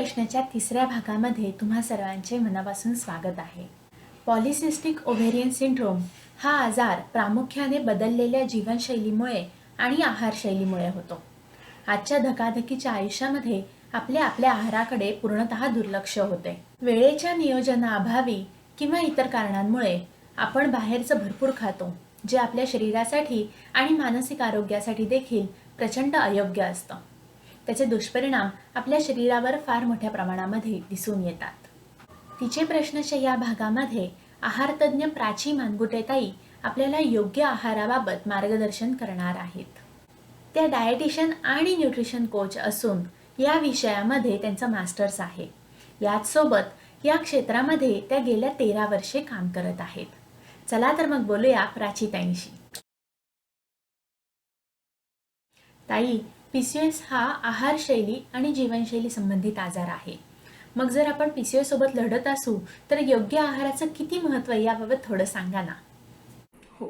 प्रश्नाच्या तिसऱ्या भागामध्ये तुम्हा सर्वांचे मनापासून स्वागत आहे. पॉलिसिस्टिक ओव्हेरियन सिंड्रोम हा आजार प्रामुख्याने बदललेल्या जीवनशैलीमुळे आणि आहारशैलीमुळे होतो. आजच्या धकाधकीच्या आयुष्यामध्ये आपल्या आहाराकडे पूर्णतः दुर्लक्ष होते. वेळेच्या नियोजनाअभावी किंवा इतर कारणांमुळे आपण बाहेरचं भरपूर खातो, जे आपल्या शरीरासाठी आणि मानसिक आरोग्यासाठी देखील प्रचंड अयोग्य असतं. त्याचे दुष्परिणाम आपल्या शरीरावर फार मोठ्या प्रमाणामध्ये दिसून येतात. तिचे प्रश्नच्या या भागामध्ये आहारतज्ञ प्राची मानगुटेताई आपल्याला योग्य आहाराबाबत मार्गदर्शन करणार आहेत. त्या डायटिशियन आणि न्यूट्रिशन कोच असून या विषयामध्ये त्यांचं मास्टर्स आहे. याचसोबत या क्षेत्रामध्ये त्या गेल्या 13 वर्षे काम करत आहेत. चला तर मग बोलूया प्राचीताईंशी. ताई, PCOS हा आहारशैली आणि जीवनशैली संबंधित आजार आहे. मग जर आपण PCOS सोबत लढत असू तर योग्य आहाराचं किती महत्त्व याबाबत थोडं सांगा ना. हो,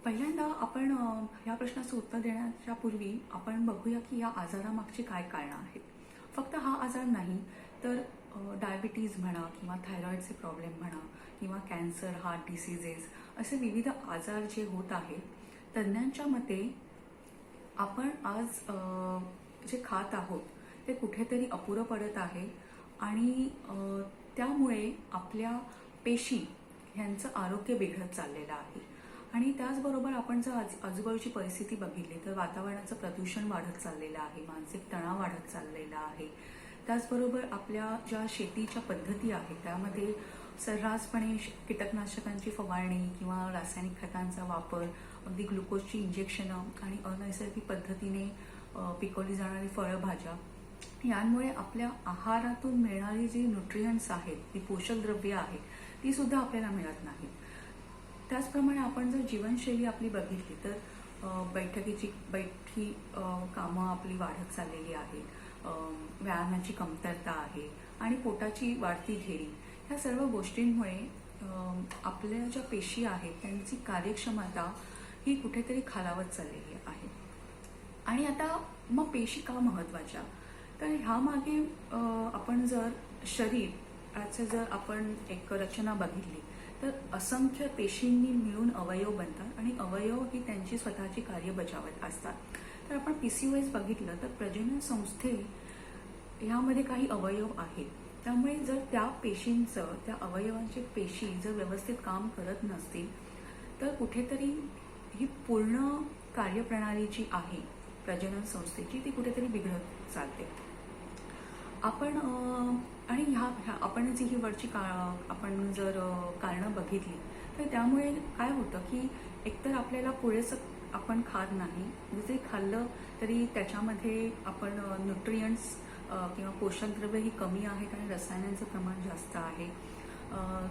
पहिल्यांदा आपण या प्रश्नाचं उत्तर देण्याच्या पूर्वी आपण बघूया की या आजारामागची काय कारणं आहेत. फक्त हा आजार नाही तर डायबिटीज म्हणा किंवा थायरॉईडचे प्रॉब्लेम म्हणा किंवा कॅन्सर, हार्ट डिसीजेस असे विविध आजार जे होत आहेत, तज्ज्ञांच्या मते आपण आज जे खात आहोत ते कुठेतरी अपुरं पडत आहे आणि त्यामुळे आपल्या पेशी ह्यांचं आरोग्य बिघडत चाललेलं आहे. आणि त्याचबरोबर आपण जर आजूबाजूची परिस्थिती बघितली तर वातावरणाचं प्रदूषण वाढत चाललेलं आहे, मानसिक तणाव वाढत चाललेला आहे. त्याचबरोबर आपल्या ज्या शेतीच्या पद्धती आहेत त्यामध्ये सर्रासपणे कीटकनाशकांची फवारणी किंवा रासायनिक खतांचा वापर, अगदी ग्लुकोजची इंजेक्शनं आणि अनैसर्गिक पद्धतीने पिकवली जाणारी फळभाज्या यांमुळे आपल्या आहारातून मिळणारी जी न्यूट्रियंट्स आहेत, ती पोषक द्रव्ये आहेत, ती सुद्धा आपल्याला मिळत नाही. त्याचप्रमाणे आपण जर जीवनशैली आपली बघितली तर बैठी कामं आपली वाढत चाललेली आहेत, व्यायामाची कमतरता आहे आणि पोटाची वाढती घेरी, ह्या सर्व गोष्टींमुळे आपल्या ज्या पेशी आहेत त्यांची कार्यक्षमता ही कुठेतरी खालावत चाललेली आहे. आणि आता मग पेशी का महत्त्वाच्या, तर ह्यामागे आपण जर शरीराचं जर आपण एक रचना बघितली तर असंख्य पेशींनी मिळून अवयव बनतात आणि अवयव ही त्यांची स्वतःची कार्य बजावत असतात. तर आपण PCOS बघितलं तर प्रजनन संस्थे ह्यामध्ये काही अवयव आहेत. त्यामुळे जर त्या पेशींचं, त्या अवयवांची पेशी जर व्यवस्थित काम करत नसतील तर कुठेतरी ही पूर्ण कार्यप्रणाली जी आहे प्रजनन संस्थेची ती कुठेतरी बिघडत चालते. आपण आणि आपण जी ही वरची आपण जर कारणं बघितली तर त्यामुळे काय होतं की एकतर आपल्याला पुरेसं आपण खात नाही, जसे खाल्लं तरी त्याच्यामध्ये आपण न्यूट्रियंट्स किंवा पोषक द्रव्य ही कमी आहेत आणि रसायनांचं प्रमाण जास्त आहे.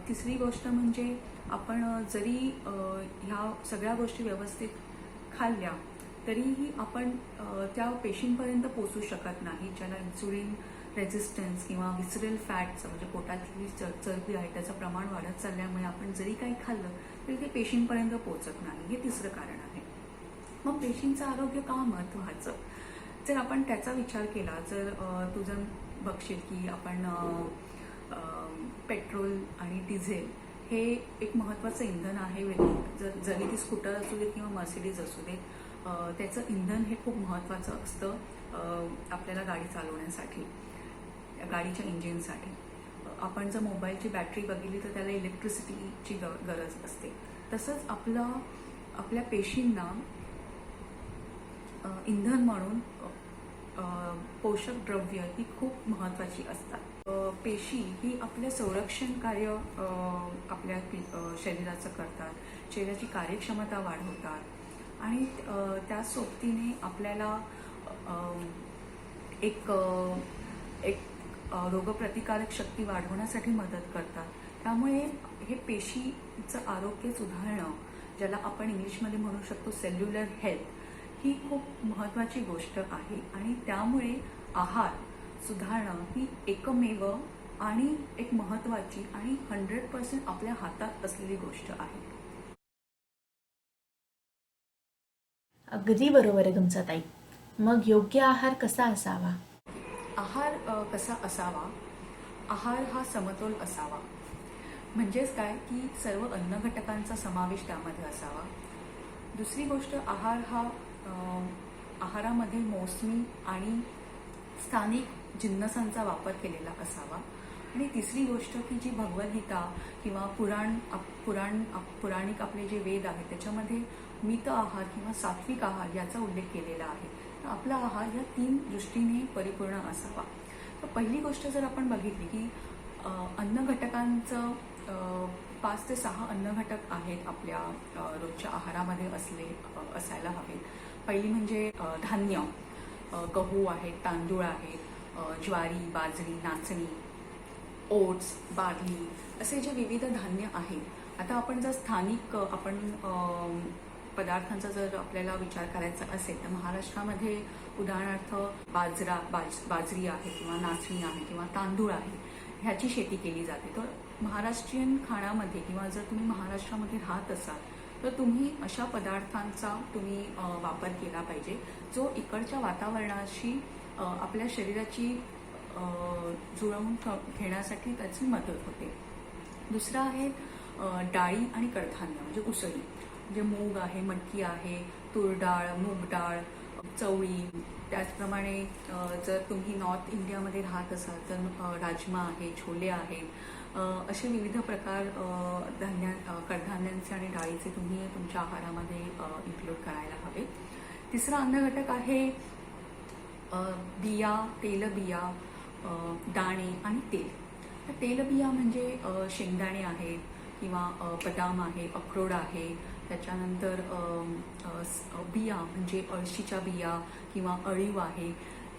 तिसरी गोष्ट म्हणजे आपण जरी ह्या सगळ्या गोष्टी व्यवस्थित खाल्ल्या तरीही आपण त्या पेशींपर्यंत पोचू शकत नाही, ज्याला इन्सुलिन रेझिस्टन्स किंवा विसरल फॅटचं म्हणजे पोटातली चरबी आहे त्याचं प्रमाण वाढत चालल्यामुळे आपण जरी काही खाल्लं तरी ते पेशींपर्यंत पोचत नाही. हे तिसरं कारण आहे. मग पेशींचं आरोग्य का महत्त्वाचं, जर आपण त्याचा विचार केला, जर तू जर बघशील की आपण पेट्रोल आणि डिझेल हे एक महत्त्वाचं इंधन आहे. जरी ती स्कूटर असू देत किंवा मर्सिडीज असू देत, त्याचं इंधन हे खूप महत्त्वाचं असतं आपल्याला गाडी चालवण्यासाठी, गाडीच्या इंजिनसाठी. आपण जर मोबाईलची बॅटरी बघितली तर त्याला इलेक्ट्रिसिटीची गरज असते. तसंच आपल्या पेशींना इंधन म्हणून पोषक द्रव्य ही खूप महत्त्वाची असतात. पेशी ही आपलं संरक्षण कार्य आपल्या शरीराचं करतात, शरीराची कार्यक्षमता वाढवतात आणि त्या सोबतीने आपल्याला एक रोगप्रतिकारक शक्ती वाढवण्यासाठी मदत करतात. त्यामुळे हे पेशीचं आरोग्य सुधारणं, ज्याला आपण इंग्लिशमध्ये म्हणू शकतो सेल्युलर हेल्थ, ही खूप महत्त्वाची गोष्ट आहे. आणि त्यामुळे आहार सुधारणं ही एकमेव आणि एक महत्त्वाची आणि 100% आपल्या हातात असलेली गोष्ट आहे. अगदी बरोबर आहे तुमचं ताई. मग योग्य आहार कसा असावा? आहार कसा असावा? आहार हा समतोल असावा. म्हणजेच काय की सर्व अन्न घटकांचा समावेश त्यामध्ये असावा. दुसरी गोष्ट, आहार हा आहारामध्ये मोसमी आणि स्थानिक जिन्नसांचा वापर केलेला असावा. आणि तिसरी गोष्ट की जी भगवद्गीता किंवा पुराणिक आपले जे वेद आहेत त्याच्यामध्ये मित आहार किंवा सात्विक आहार याचा उल्लेख केलेला आहे. तर आपला आहार या 3 दृष्टीने परिपूर्ण असावा. तर पहिली गोष्ट जर आपण बघितली की अन्न घटकांचं 5 ते 6 अन्न घटक आहेत आपल्या रोजच्या आहारामध्ये असायला हवेत. पहिली म्हणजे धान्य, गहू आहेत, तांदूळ आहेत, ज्वारी, बाजरी, नाचणी, ओट्स, बार्ली असे जे विविध धान्य आहेत. आता आपण जर स्थानिक पदार्थांचा जर आपल्याला विचार करायचा असेल तर महाराष्ट्रामध्ये उदाहरणार्थ बाजरी आहे किंवा नाचणी आहे किंवा तांदूळ आहे ह्याची शेती केली जाते. तर महाराष्ट्रीयन खाण्यामध्ये किंवा जर तुम्ही महाराष्ट्रामध्ये राहत असाल तर तुम्ही अशा पदार्थांचा तुम्ही वापर केला पाहिजे जो इकडच्या वातावरणाशी आपल्या शरीराची जुळवून घेण्यासाठी त्याची मदत होते. दुसरं आहे डाळी आणि कडधान्य म्हणजे उसळी, म्हणजे मूग आहे, मटकी आहे, तूर डाळ, मूग डाळ, चवळी. त्याचप्रमाणे जर तुम्ही नॉर्थ इंडियामध्ये राहत असाल तर राजमा आहे, छोले आहेत, असे विविध प्रकार कडधान्यांचे आणि डाळीचे तुम्ही तुमच्या आहारामध्ये इन्क्लूड करायला हवे. तिसरा अन्न घटक आहे बिया, तेलबिया, दाणे आणि तेल. तर तेलबिया म्हणजे शेंगदाणे आहेत किंवा बदाम आहे, अक्रोड आहे. त्याच्यानंतर बिया म्हणजे अळशीच्या बिया किंवा अळीव आहे.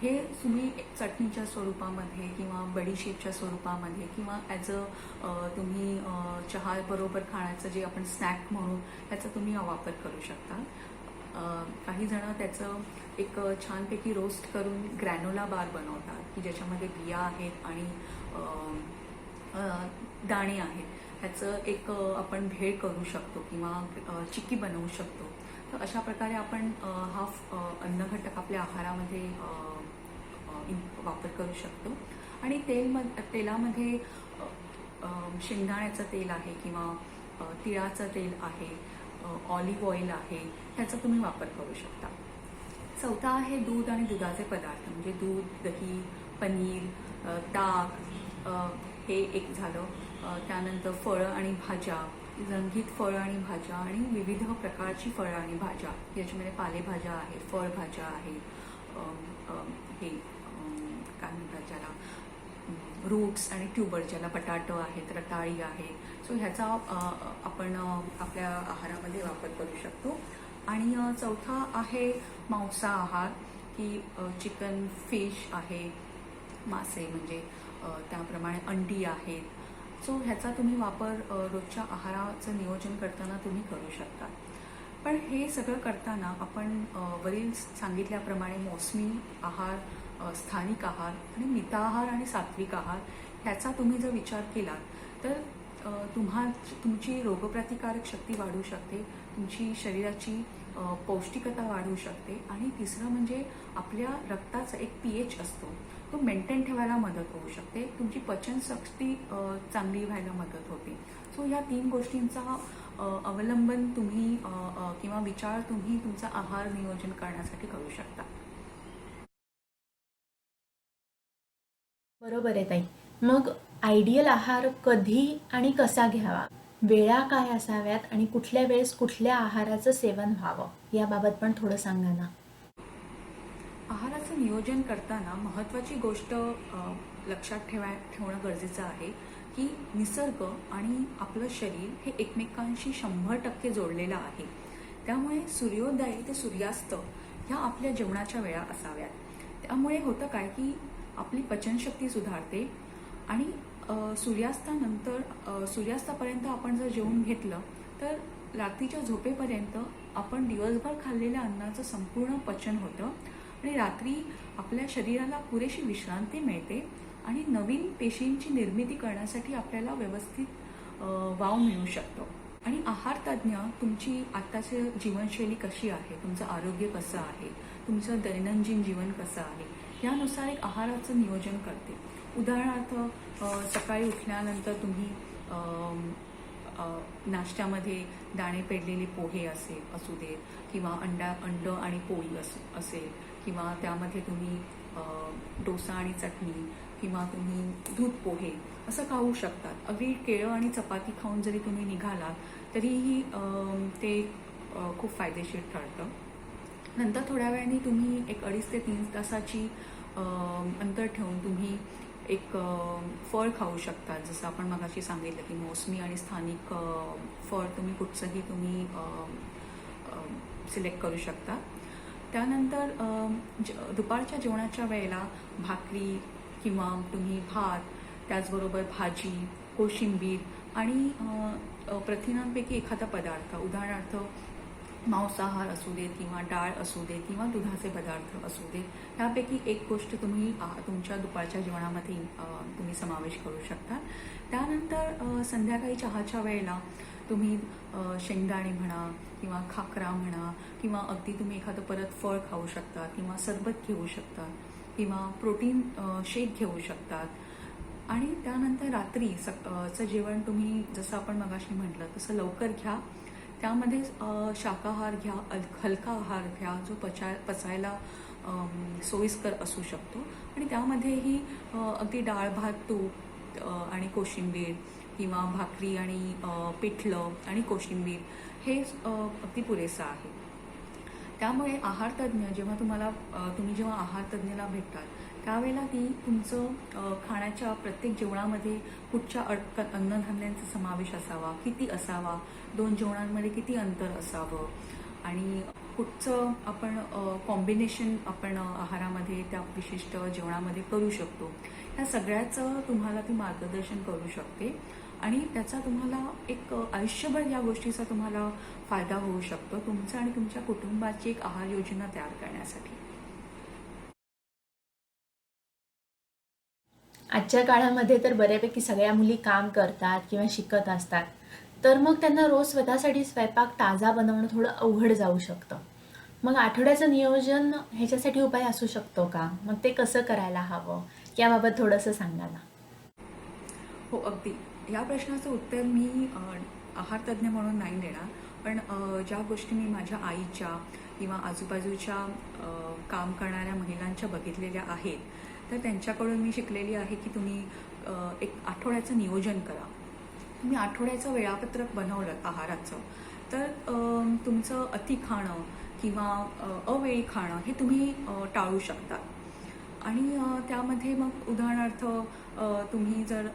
हे तुम्ही चटणीच्या स्वरूपामध्ये किंवा बडीशेपच्या स्वरूपामध्ये किंवा ॲज तुम्ही चहाबरोबर खाण्याचं जे आपण स्नॅक म्हणून त्याचा तुम्ही वापर करू शकता. काही जण त्याचं एक छानपैकी रोस्ट करून ग्रॅनोला बार बनवतात की ज्याच्यामध्ये बिया आहेत आणि दाणे आहेत. ह्याचं एक आपण भेळ करू शकतो किंवा चिक्की बनवू शकतो. तर अशा प्रकारे आपण हा अन्न घटक आपल्या आहारामध्ये वापर करू शकतो. आणि तेलामध्ये शेंगदाण्याचं तेल आहे किंवा तिळाचं तेल आहे, ऑलिव्ह ऑइल आहे, ह्याचा तुम्ही वापर करू शकता. चौथा आहे दूध आणि दुधाचे पदार्थ म्हणजे दूध, दही, पनीर, ताक, हे एक झालं. त्यानंतर फळं आणि भाज्या, रंगीत फळं आणि भाज्या आणि विविध प्रकारची फळं आणि भाज्या, याच्यामध्ये पालेभाज्या आहेत, फळभाज्या आहेत, हे काय म्हणतात ज्याला रूट्स आणि ट्यूबर, ज्याला बटाटो आहेत, रताळी आहे. सो ह्याचा आपण आपल्या आहारामध्ये वापर करू शकतो. आणि चौथा आहे मांसाहार की चिकन, फिश आहे, मासे म्हणजे त्याप्रमाणे अंडी आहेत. सो ह्याचा तुम्ही वापर रोजच्या आहाराचं नियोजन करताना तुम्ही करू शकता. पण हे सगळं करताना आपण वरील सांगितल्याप्रमाणे मोसमी आहार, स्थानिक आहार आणि मिताहार आणि सात्विक आहार ह्याचा तुम्ही जर विचार केला तर तुमची रोगप्रतिकारक शक्ती वाढू शकते, तुमची शरीराची पौष्टिकता वाढू शकते. आणि तिसरं म्हणजे आपल्या रक्ताचा एक pH असतो तो मेंटेन ठेवायला मदत होऊ शकते, तुमची पचनशक्ती चांगली व्हायला मदत होते. सो ह्या 3 गोष्टींचा अवलंबन तुम्ही किंवा विचार तुम्ही तुमचा आहार नियोजन करण्यासाठी करू शकता. बरोबर आहे ताई. मग आयडियल आहार कधी आणि कसा घ्यावा, वेळा काय असाव्यात आणि कुठल्या वेळेस कुठल्या आहाराचं सेवन व्हावं याबाबत पण थोडं सांगा ना. आहाराचं नियोजन करताना महत्त्वाची गोष्ट लक्षात ठेवणं गरजेचं आहे की निसर्ग आणि आपलं शरीर हे एकमेकांशी 100% जोडलेलं आहे. त्यामुळे सूर्योदय ते सूर्यास्त ह्या आपल्या जेवणाच्या वेळा असाव्यात. त्यामुळे होतं काय की आपली पचनशक्ती सुधारते आणि सूर्यास्तापर्यंत आपण जर जेवून घेतलं तर रात्रीच्या झोपेपर्यंत आपण दिवसभर खाल्लेल्या अन्नाचं संपूर्ण पचन होतं आणि रात्री आपल्या शरीराला पुरेशी विश्रांती मिळते आणि नवीन पेशींची निर्मिती करण्यासाठी आपल्याला व्यवस्थित वाव मिळू शकतो. आणि आहार तज्ज्ञ तुमची आत्ताची जीवनशैली कशी आहे, तुमचं आरोग्य कसं आहे, तुमचं दैनंदिन जीवन कसं आहे यानुसार एक आहाराचं नियोजन करते. उदाहरणार्थ सकाळी उठल्यानंतर तुम्ही नाश्त्यामध्ये दाणे पेरलेले पोहे असू दे, किंवा अंड आणि पोळी असेल, किंवा त्यामध्ये तुम्ही डोसा आणि चटणी, किंवा तुम्ही दूध पोहे असं खाऊ शकतात. अगदी केळं आणि चपाती खाऊन जरी तुम्ही निघालात तरीही ते खूप फायदेशीर ठरतं. नंतर थोड्या वेळाने तुम्ही एक 2.5 ते 3 तासाची अंतर ठेवून तुम्ही एक फळ खाऊ शकता. जसं आपण मगाशी सांगितलं की मोसमी आणि स्थानिक फळ तुम्ही कुठचंही तुम्ही सिलेक्ट करू शकता. त्यानंतर दुपारच्या जेवणाच्या वेळेला भाकरी किंवा तुम्ही भात, त्याचबरोबर भाजी, कोशिंबीर आणि प्रथिनांपैकी एखादा पदार्थ, उदाहरणार्थ मांसाहार असू देत किंवा डाळ असू दे किंवा दुधाचे पदार्थ असू दे, त्यापैकी एक गोष्ट तुम्ही तुमच्या दुपारच्या जेवणामध्ये तुम्ही समावेश करू शकता. त्यानंतर संध्याकाळी चहाच्या वेळेला तुम्ही शेंगदाणे म्हणा किंवा खाकरा म्हणा, किंवा अगदी तुम्ही एखादं परत फळ खाऊ शकता, किंवा सरबत घेऊ शकता, किंवा प्रोटीन शेक घेऊ शकतात. आणि त्यानंतर रात्री चं जेवण तुम्ही जसं आपण मगाशी म्हटलं तसं लवकर घ्या. त्यामध्ये शाकाहार घ्या, हलका आहार घ्या जो पचायला सोयीस्कर असू शकतो. आणि त्यामध्येही अगदी डाळ भात तूप आणि कोशिंबीर, किंवा भाकरी आणि पिठलं आणि कोशिंबीर हे अगदी पुरेसं आहे. त्यामुळे आहारतज्ञ तुम्ही जेव्हा आहारतज्ञाला भेटतात त्यावेळेला ती तुमचं खाण्याच्या प्रत्येक जेवणामध्ये कुठच्या अन्नधान्यांचा समावेश असावा, किती असावा, 2 जेवणांमध्ये किती अंतर असावं, आणि कुठचं आपण कॉम्बिनेशन आपण आहारामध्ये त्या विशिष्ट जेवणामध्ये करू शकतो, ह्या सगळ्याचं तुम्हाला ती मार्गदर्शन करू शकते. आणि त्याचा तुम्हाला एक आयुष्यभर या गोष्टीचा तुम्हाला फायदा होऊ शकतो, तुमचं आणि तुमच्या कुटुंबाची एक आहार योजना तयार करण्यासाठी. आजच्या काळामध्ये तर बऱ्यापैकी सगळ्या मुली काम करतात किंवा शिकत असतात, तर मग त्यांना रोज स्वतःसाठी स्वयंपाक ताजा बनवणं थोडं अवघड जाऊ शकतं. मग आठवड्याचं नियोजन ह्याच्यासाठी उपाय असू शकतो का? मग ते कसं करायला हवं याबाबत थोडंसं सांगा ना. हो, अगदी. या प्रश्नाचं उत्तर मी आहारतज्ञ म्हणून नाही देणार, पण ज्या गोष्टी मी माझ्या आईच्या किंवा आजूबाजूच्या काम करणाऱ्या महिलांच्या बघितलेल्या आहेत, तर त्यांच्याकडून मी शिकलेली आहे की तुम्ही एक आठवड्याचं नियोजन करा. तुम्ही आठवड्याचं वेळापत्रक बनवलं आहाराचं, तर तुमचं अति खाणं किंवा अवेळी खाणं हे तुम्ही टाळू शकता. आणि त्यामध्ये मग उदाहरणार्थ तुम्ही जर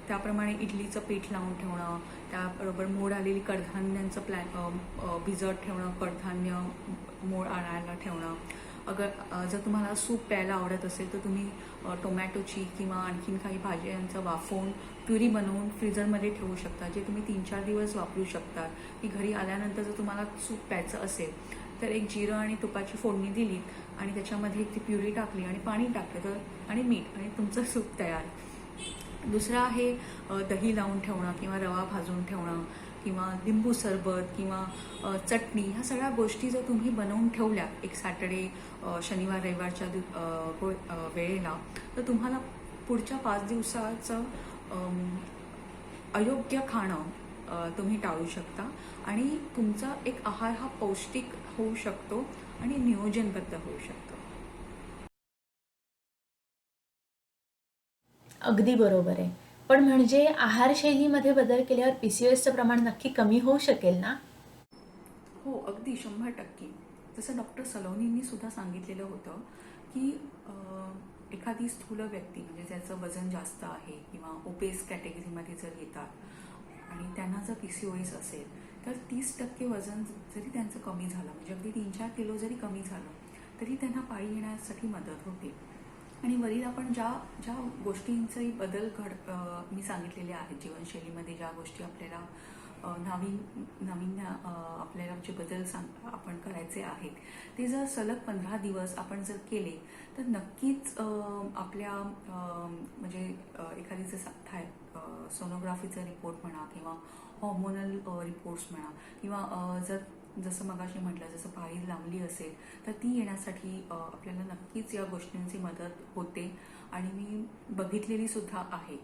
त्याप्रमाणे इडलीचं पीठ लावून ठेवणं, त्याबरोबर मोड आलेली कडधान्यांचं भिजत ठेवणं, कडधान्य मोड आणायला ठेवणं. जर तुम्हाला सूप प्यायला आवडत असेल तर तुम्ही टोमॅटोची किंवा आणखीन काही भाज्यांचं वाफवून प्युरी बनवून फ्रीजरमध्ये ठेवू शकता, जे तुम्ही 3-4 दिवस वापरू शकता. की घरी आल्यानंतर जर तुम्हाला सूप प्यायचं असेल तर एक जिरं आणि तुपाची फोडणी दिली आणि त्याच्यामध्ये ती प्युरी टाकली आणि पाणी टाकलं तर आणि मीठ, आणि तुमचं सूप तयार. दुसरं आहे दही लावून ठेवणं किंवा रवा भाजून ठेवणं किंवा लिंबू सरबत किंवा चटणी, ह्या सगळ्या गोष्टी जर तुम्ही बनवून ठेवल्या एक सॅटर्डे, शनिवार रविवारच्या वेळेला, तर तुम्हाला पुढच्या 5 दिवसाचं अयोग्य खाणं तुम्ही टाळू शकता आणि तुमचा एक आहार हा पौष्टिक होऊ शकतो आणि नियोजनबद्ध होऊ शकतो. अगदी बरोबर आहे. पण म्हणजे आहारशैलीमध्ये बदल केल्यावर PCOSचं प्रमाण नक्की कमी होऊ शकेल ना? हो, अगदी 100%. जसं डॉक्टर सलोनींनी सुद्धा सांगितलेलं होतं की एखादी स्थूल व्यक्ती म्हणजे ज्याचं वजन जास्त आहे किंवा ओबेस कॅटेगरीमध्ये जर येतात आणि त्यांना जर PCOS असेल तर 30% वजन जरी त्यांचं कमी झालं, म्हणजे अगदी 3-4 किलो जरी कमी झालं तरी त्यांना पाळी येण्यासाठी मदत होते. आणि वरील आपण ज्या ज्या गोष्टींचाही बदल मी सांगितलेले आहेत जीवनशैलीमध्ये, ज्या गोष्टी आपल्याला नवीन आपल्याला जे बदल आपण करायचे आहेत, ते जर सलग 15 दिवस आपण जर केले तर नक्कीच आपल्या म्हणजे एखादी जर सोनोग्राफीचा रिपोर्ट म्हणा किंवा हॉर्मोनल रिपोर्ट्स म्हणा किंवा जर जसं मगाशी म्हटलं, जसं पाळी लांबली असेल तर ती येण्यासाठी आपल्याला नक्कीच या गोष्टींची मदत होते. आणि मी बघितलेली सुद्धा आहे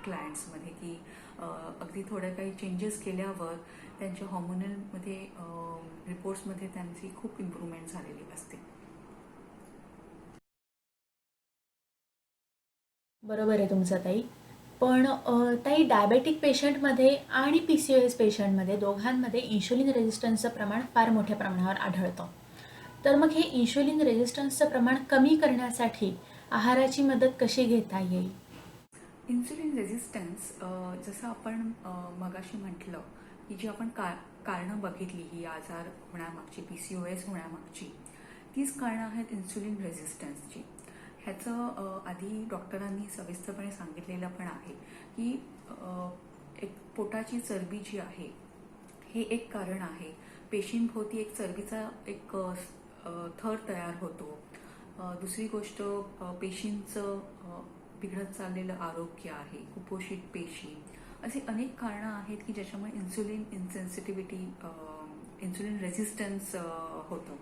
क्लायंट्समध्ये की अगदी थोड्या काही चेंजेस केल्यावर त्यांच्या हॉर्मोनलमध्ये रिपोर्ट्समध्ये त्यांची खूप इम्प्रूव्हमेंट झालेली असते. बरोबर आहे तुमचं ताई. पण ताई डायबेटिक पेशंटमध्ये आणि PCOS पेशंटमध्ये दोघांमध्ये इन्शुलिन रेझिस्टन्सचं प्रमाण फार मोठ्या प्रमाणावर आढळतं. तर मग हे इन्शुलिन रेझिस्टन्सचं प्रमाण कमी करण्यासाठी आहाराची मदत कशी घेता येईल? इन्सुलिन रेझिस्टन्स जसं आपण मगाशी म्हटलं की जी आपण कारणं बघितली ही आजार होण्यामागची, PCOS होण्यामागची, तीच कारणं आहेत इन्सुलिन रेझिस्टन्सची. ह्याचं आधी डॉक्टरांनी सविस्तरपणे सांगितलेलं पण आहे की एक पोटाची चरबी जी आहे हे एक कारण आहे. पेशींभोवती एक चरबीचा एक थर तयार होतो. दुसरी गोष्ट पेशींचं बिघडत चाललेलं आरोग्य आहे, कुपोषित पेशी, असे अनेक कारणं आहेत की ज्याच्यामुळे इन्सुलिन इन्सेन्सिटिव्हिटी, इन्सुलिन रेझिस्टन्स होतं.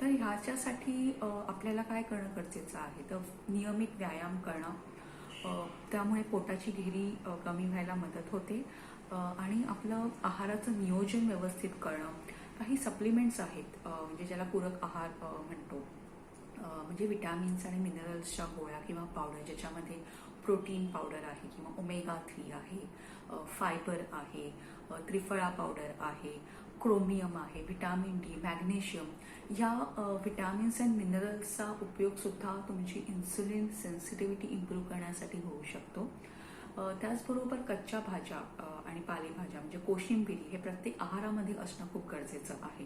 तर ह्याच्यासाठी आपल्याला काय करणं गरजेचं आहे, तर नियमित व्यायाम करणं, त्यामुळे पोटाची घेरी कमी व्हायला मदत होते. आणि आपलं आहाराचं नियोजन व्यवस्थित करणं. काही सप्लिमेंट्स आहेत म्हणजे ज्याला पूरक आहार म्हणतो, म्हणजे विटॅमिन्स आणि मिनरल्सच्या गोळ्या किंवा पावडर, ज्याच्यामध्ये प्रोटीन पावडर आहे किंवा ओमेगा 3 आहे, फायबर आहे, त्रिफळा पावडर आहे, क्रोमियम आहे, विटॅमिन डी, मॅग्नेशियम, या विटॅमिन्स अँड मिनरल्सचा उपयोगसुद्धा तुमची इन्सुलिन सेन्सिटिव्हिटी इम्प्रूव्ह करण्यासाठी होऊ शकतो. त्याचबरोबर कच्च्या भाज्या आणि पालेभाज्या म्हणजे कोशिंबिरी हे प्रत्येक आहारामध्ये असणं खूप गरजेचं आहे.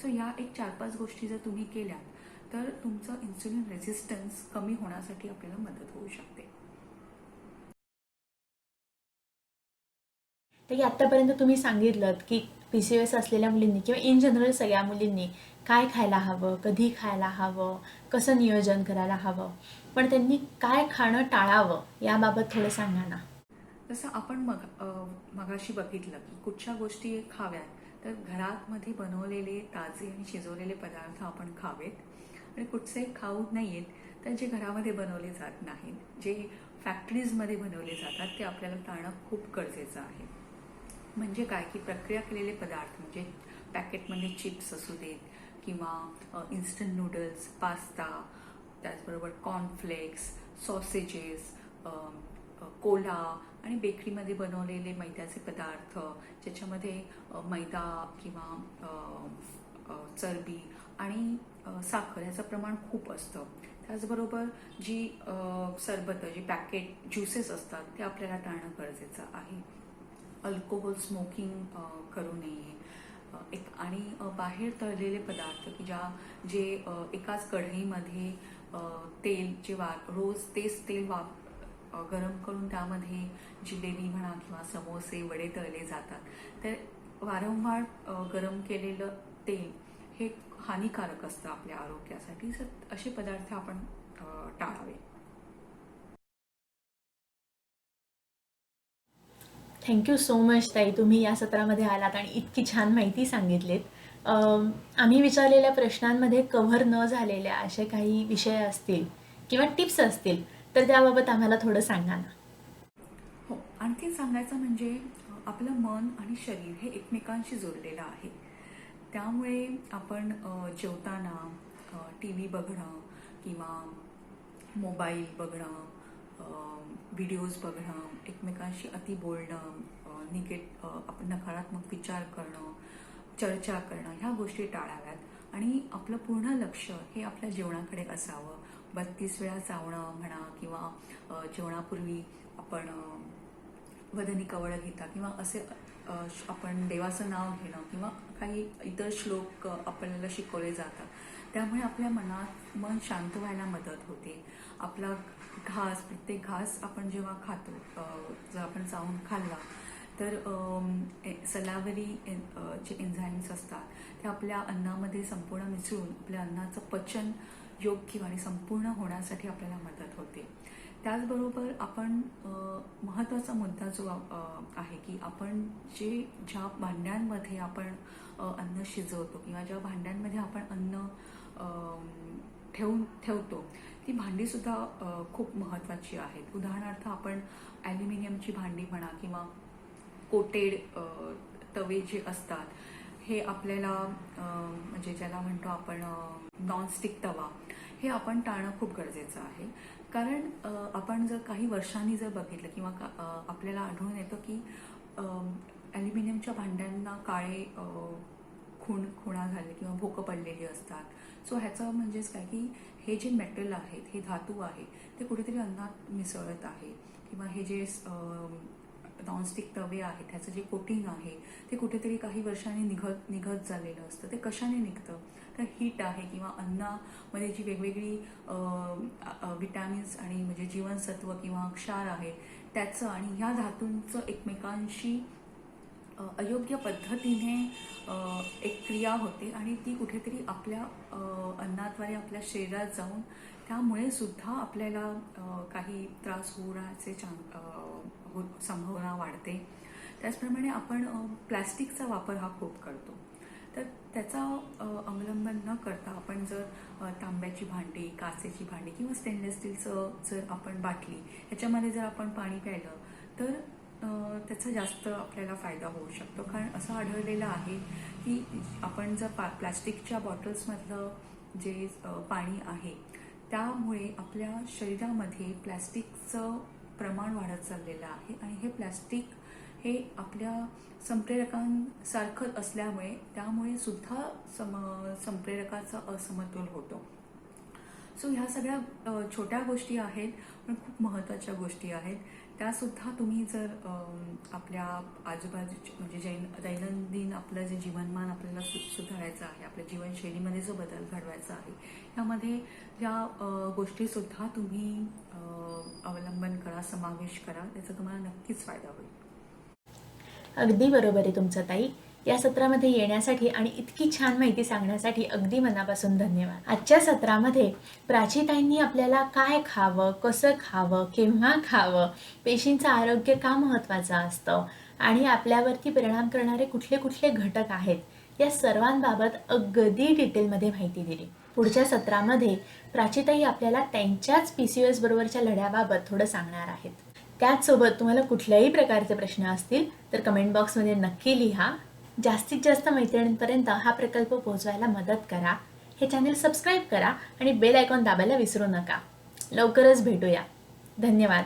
सो या एक 4-5 गोष्टी जर तुम्ही केल्यात तर तुमचं इन्सुलिन रेझिस्टन्स कमी होण्यासाठी आपल्याला मदत होऊ शकते. तर आत्तापर्यंत तुम्ही सांगितलं की PCOS असलेल्या मुलींनी किंवा इन जनरल सगळ्या मुलींनी काय खायला हवं, कधी खायला हवं, कसं नियोजन करायला हवं, पण त्यांनी काय खाणं टाळावं याबाबत थोडं सांगा ना. जसं आपण मगाशी बघितलं की कुठच्या गोष्टी खाव्यात, तर घरामध्ये बनवलेले ताजे आणि शिजवलेले पदार्थ आपण खावेत आणि कुठचे खाऊ नयेत तर जे घरामध्ये बनवले जात नाहीत, जे फॅक्टरीजमध्ये बनवले जातात ते आपल्याला टाळणं खूप गरजेचं आहे. म्हणजे काय की प्रक्रिया केलेले पदार्थ म्हणजे पॅकेटमध्ये चिप्स असू देत किंवा इन्स्टंट नूडल्स, पास्ता, त्याचबरोबर कॉर्नफ्लेक्स, सॉसेजेस, कोला आणि बेकरीमध्ये बनवलेले मैद्याचे पदार्थ, ज्याच्यामध्ये मैदा किंवा चरबी आणि साखर याचं प्रमाण खूप असतं. त्याचबरोबर जी सरबतं, जी पॅकेट ज्युसेस असतात ते आपल्याला टाळणं गरजेचं आहे. अल्कोहोल स्मोकिंग करू नये. आणि बाहेर तळलेले पदार्थ की जे एकाच कढईमध्ये तेल जे रोज तेच तेल गरम करून त्यामध्ये जिलेबी म्हणा किंवा समोसे, वडे तळले जातात, तर वारंवार गरम केलेलं तेल हे हानिकारक असतं आपल्या आरोग्यासाठी. तर असे पदार्थ आपण टाळावे. थँक्यू सो मच ताई, तुम्ही या सत्रामध्ये आलात आणि इतकी छान माहिती सांगितलीत. आम्ही विचारलेल्या प्रश्नांमध्ये कव्हर न झालेल्या असे काही विषय असतील किंवा टिप्स असतील तर त्याबाबत आम्हाला थोडं सांगा ना. हो, आणखी सांगायचं म्हणजे आपलं मन आणि शरीर हे एकमेकांशी जोडलेलं आहे. त्यामुळे आपण जेवताना TV बघणं किंवा मोबाईल बघणं, व्हिडिओज बघणं, एकमेकांशी अति बोलणं, आपण नकारात्मक विचार करणं, चर्चा करणं, ह्या गोष्टी टाळाव्यात आणि आपलं पूर्ण लक्ष हे आपल्या जेवणाकडे असावं. 32 वेळा चावणं म्हणा किंवा जेवणापूर्वी आपण वदनी कवळ घेता किंवा असे आपण देवाचं नाव घेणं किंवा काही इतर श्लोक आपल्याला शिकवले जातात. त्यामुळे आपल्या मन शांत व्हायला मदत होते. आपला प्रत्येक घास आपण जेव्हा खातो, जर आपण चावून खाल्ला तर सलावरी जे एन्झाईम्स असतात ते आपल्या अन्नामध्ये संपूर्ण मिसळून आपल्या अन्नाचं पचन योग्य आणि संपूर्ण होण्यासाठी आपल्याला मदत होते. त्याचबरोबर आपण महत्त्वाचा मुद्दा जो आहे की आपण ज्या भांड्यांमध्ये आपण अन्न शिजवतो किंवा ज्या भांड्यांमध्ये आपण अन्न ठेवतो ती भांडीसुद्धा खूप महत्त्वाची आहेत. उदाहरणार्थ आपण ॲल्युमिनियमची भांडी म्हणा किंवा कोटेड तवे जे असतात हे आपल्याला म्हणजे ज्याला म्हणतो आपण नॉनस्टिक तवा, हे आपण टाळणं खूप गरजेचं आहे. कारण आपण जर काही वर्षांनी जर बघितलं किंवा आपल्याला आढळून येतं की ॲल्युमिनियमच्या भांड्यांना काळे खुणा झाले किंवा भोकं पडलेली असतात. सो ह्याचं म्हणजेच काय की हे जे मेटल आहेत, हे धातू आहे, ते कुठेतरी अन्नात मिसळत आहे किंवा हे जे नॉनस्टिक तवे आहेत ह्याचं जे कोटिंग आहे ते कुठेतरी काही वर्षांनी निघत झालेलं असतं. ते कशाने निघतं तर हीट आहे किंवा अन्नामध्ये जी वेगवेगळी विटॅमिन्स आणि म्हणजे जीवनसत्व किंवा क्षार आहे त्याचं आणि ह्या धातूंचं एकमेकांशी अयोग्य पद्धतीने एक क्रिया होते आणि ती कुठेतरी आपल्या अन्नाद्वारे आपल्या शरीरात जाऊन त्यामुळे सुद्धा आपल्याला काही त्रास होण्याचे संभावना वाढते. त्याचप्रमाणे आपण प्लॅस्टिकचा वापर हा खूप करतो. तर त्याचा अवलंबन न करता आपण जर तांब्याची भांडी, काचेची भांडी किंवा स्टेनलेस स्टीलचं जर आपण बाटली ह्याच्यामध्ये जर आपण पाणी प्यायलं तर त्याचा जास्त आपल्याला फायदा होऊ शकतो. कारण असं आढळलेलं आहे की आपण जर प्लॅस्टिकच्या बॉटल्समधलं जे पाणी आहे त्यामुळे आपल्या शरीरामध्ये प्लॅस्टिकचं प्रमाण वाढत चाललेलं आहे आणि हे प्लॅस्टिक हे आपल्या संप्रेरकांसारखं असल्यामुळे त्यामुळे सुद्धा संप्रेरकाचा असमतोल होतो. सो ह्या सगळ्या छोट्या गोष्टी आहेत पण खूप महत्त्वाच्या गोष्टी आहेत. त्यासुद्धा तुम्ही जर आपल्या आजूबाजूचे म्हणजे दैनंदिन आपलं जे जीवनमान आपल्याला सुधारायचं आहे, आपल्या जीवनशैलीमध्ये जो बदल घडवायचा आहे यामध्ये या गोष्टीसुद्धा तुम्ही अवलंबन करा, समावेश करा. त्याचा तुम्हाला नक्कीच फायदा होईल. अगदी बरोबर आहे तुमचं ताई. या सत्रामध्ये येण्यासाठी आणि इतकी छान माहिती सांगण्यासाठी अगदी मनापासून धन्यवाद. आजच्या सत्रामध्ये प्राचीताईंनी आपल्याला काय खावं, कसं खावं, केव्हा खावं, पेशींचं आरोग्य का महत्त्वाचं असतं आणि आपल्यावरती परिणाम करणारे कुठले कुठले घटक आहेत या सर्वांबाबत अगदी डिटेलमध्ये माहिती दिली. पुढच्या सत्रामध्ये प्राचीताई आपल्याला त्यांच्याच PCOS बरोबरच्या लढ्याबाबत थोडं सांगणार आहेत. त्याचसोबत तुम्हाला कुठल्याही प्रकारचे प्रश्न असतील तर कमेंट बॉक्समध्ये नक्की लिहा. जास्तीत जास्त मैत्रिणींपर्यंत हा प्रकल्प पोहोचवायला मदत करा. हे चॅनल सबस्क्राईब करा आणि बेल आयकॉन दाबायला विसरू नका. लवकरच भेटूया. धन्यवाद.